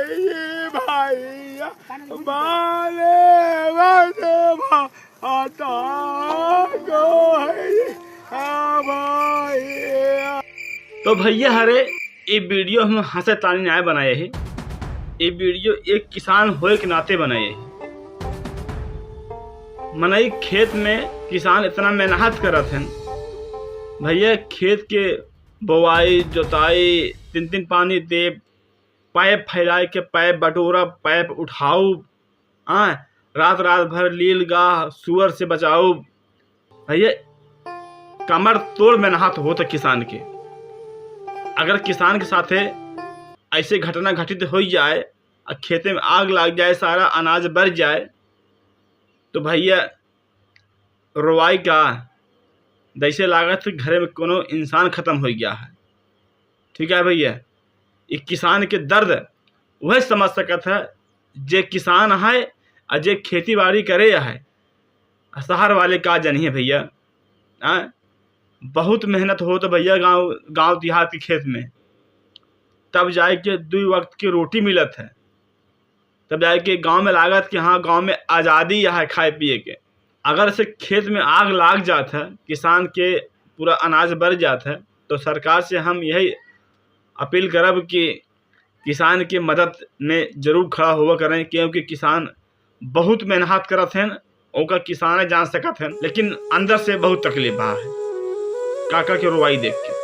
भैया मारे भैया। तो भैया हरे ये वीडियो हम हंसे तानी न्याय बनाए है। ये वीडियो एक किसान होए के नाते बनाए है। मनई खेत में किसान इतना मेहनत करत हैं भैया, खेत के बोवाई जोताई, तीन तीन पानी दे, पाइप फैलाए के पाइप बटोरा, पाइप उठाऊ, रात रात भर लील गाह सुअर से बचाऊ। भैया कमर तोड़ मेहनत हो तो किसान के। अगर किसान के साथे ऐसे घटना घटित हो जाए और खेते में आग लग जाए, सारा अनाज बढ़ जाए, तो भैया रोवाई का जैसे लागत घरे में कोनो इंसान खत्म हो गया है। ठीक है भैया, एक किसान के दर्द वह समझ सकता है जे किसान है और जे खेती बाड़ी करे है। शहर वाले का जनिए भैया, बहुत मेहनत हो तो भैया गांव देहात के खेत में, तब जाए के 2 वक्त की रोटी मिलत है, तब जाए के गांव में लागत कि हाँ गांव में आज़ादी है खाए पिए के। अगर से खेत में आग लाग जाता है, किसान के पूरा अनाज बढ़ जाता है, तो सरकार से हम यही अपील करब कि किसान की मदद में जरूर खड़ा हुआ करें, क्योंकि किसान बहुत मेहनत करत हैं। ओका किसान जान सकत हैं, लेकिन अंदर से बहुत तकलीफ बा है काका के रोवाई देख के।